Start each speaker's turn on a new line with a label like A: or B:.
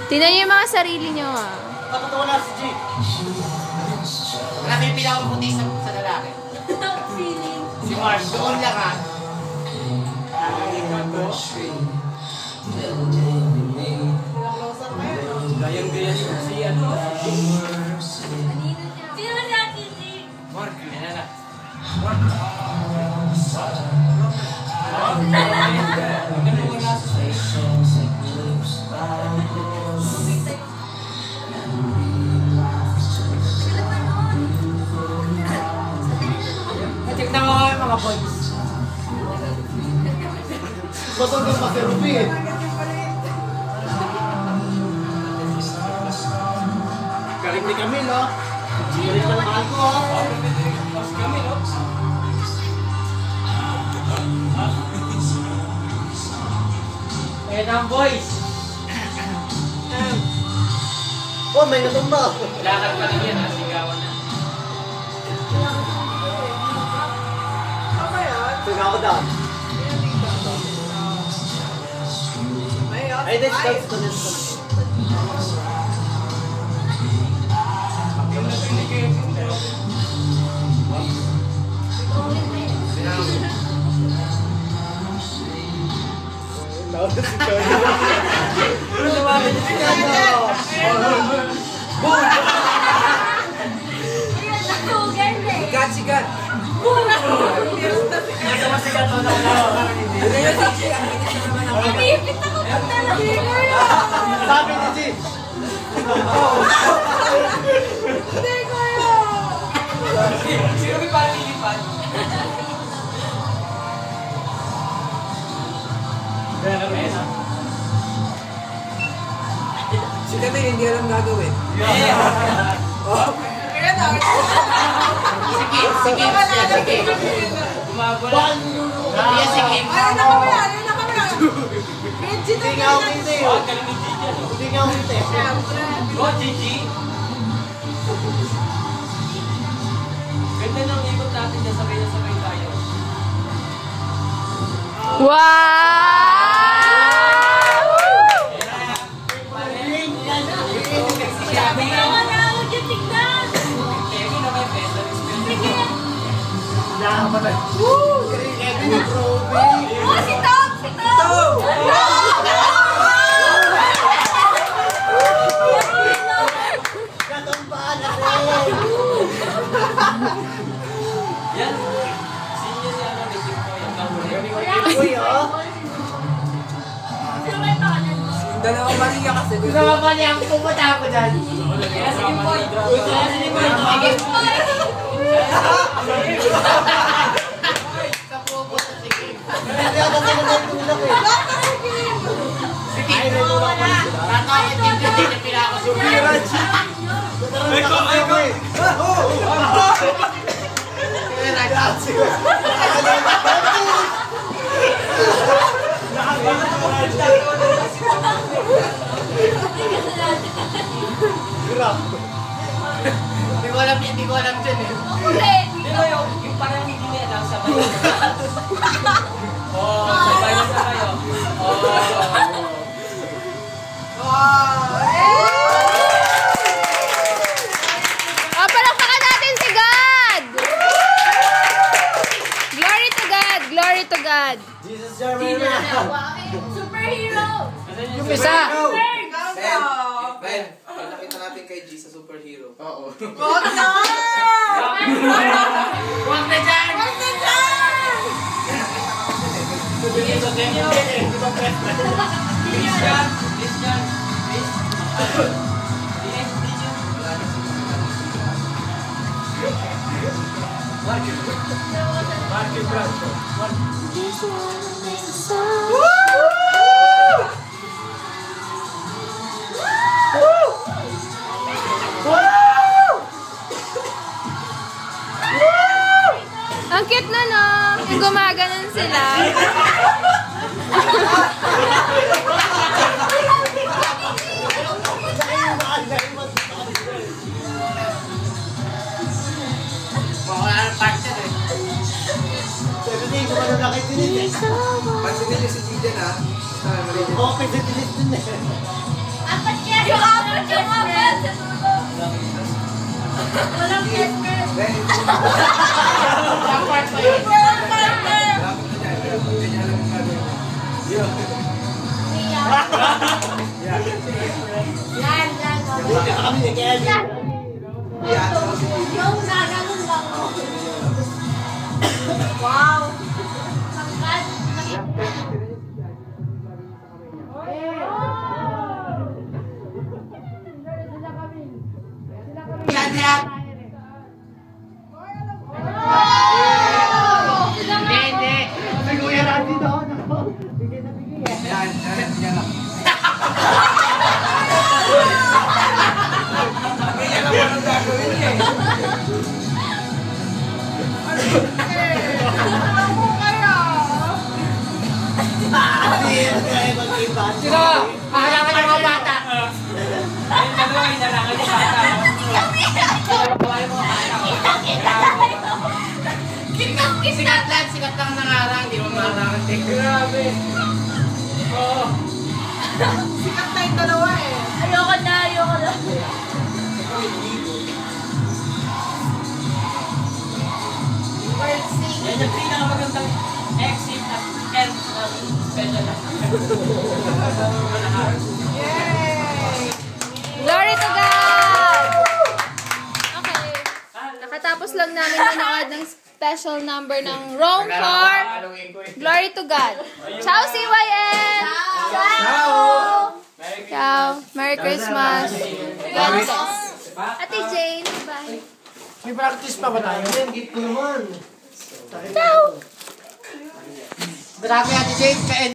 A: Tingnan niyo yung mga sarili niyo ah.
B: Bakit wala si G? Wala may pinakaputi sa lalaki. Si Mars, doon lang ha. Gayang-gaya si ano?
C: Sino na natin si?
B: Mark, yan na. Check na mo kami mga boys. Basang ka pa Ruby eh. Galing ni Camille oh. Galing na mahal ko oh. Mas Camille oh. Ayan ang boys. Oh, may natumba. Lakad pa lang yan ha, sigawan na. Sigawan down. Ay, this goes to this one. Sikat!
C: Ipipit ako pag talaga.
B: Sabi ni G!
C: Hindi kayo!
B: Sino may parang lilipan?
D: Si Camille hindi alam gagawin.
C: Kaya na.
B: Sige.
C: Gumagula.
B: Sige.
C: Ayun na kami. Reggie na
B: Hindi nga ako hindi. Hindi nga ako hindi.
D: Go, Gigi! Ganda ng ikot natin dyan, sabay na sabay tayo.
A: Wow!
C: Bigyan na ako dyan tignan.
D: Kevin na may pesa.
C: Sige.
B: Kevin ni Proby.
C: Oh, si Tom! Si Tom!
B: Natumbaan na rin.
D: Yan. Senior yan ang naging ko yung
B: Uy oh.
C: Sino may pangalan mo?
D: Dalawang Maria kasi.
B: Gusto mo ba niya pupunta ako dyan?
D: Kaya sige po.
B: Gusto mo si Boy. Sa pupunta si Kim. Hindi ako sa mga tulak eh. Si Kim tulak ko na. Tatawag Kim kasi niya pinakasubiran. Hindi ko alam dyan eh.
D: Di ba yung parang hindi niya lang sabay? Oh, sabay na sabay oh.
A: Palakpakan natin si God! Glory to God! Glory to God!
B: Jesus Germana.
C: Superhero!
A: Yung isa!
D: Ben, pinakita natin kay G sa superhero.
B: Oo.
C: Huwag na!
B: Huwag na dyan!
C: Huwag na dyan!
B: Please
D: Christian!
B: Marky Branco.
A: Ang cute na no! Yung gumaganon sila.
D: Pansinin niyo si Gideon ha.
B: Okay, si Tilis din eh.
C: Apat yes. Yung apat. Walang yes.
B: Dapat pa yun.
C: Walang partner. Yan.
B: Buti pa kami ni Kevin.
C: Yung naganon lang. Wow. Sangkat.
B: Yan yan. Hindi. Si Kuya Randy doon. Bigay na bigay. Yan lang. Ganyan lang walang gagawin eh. Sino? Hahalangan ng mga bata.
D: Ayun, dalawa, hinarangan yung bata.
B: Sikat lang nangarang, hindi mo maharangan. Grabe. Oo. Sikat na yung dalawa eh.
C: Ayoko na.
D: Yan yung pinakamagandang exit at end ng special lang.
A: Glory to God! Okay. Nakatapos lang namin manood ng special number ng Rome 4. Glory to God. Ciao, CYN!
B: Ciao!
A: Ciao. Merry Christmas. God bless. Ate Jane, bye.
B: May practice pa ba tayo? Gift ko naman.
A: Ciao!
B: Grabe Ate Jane,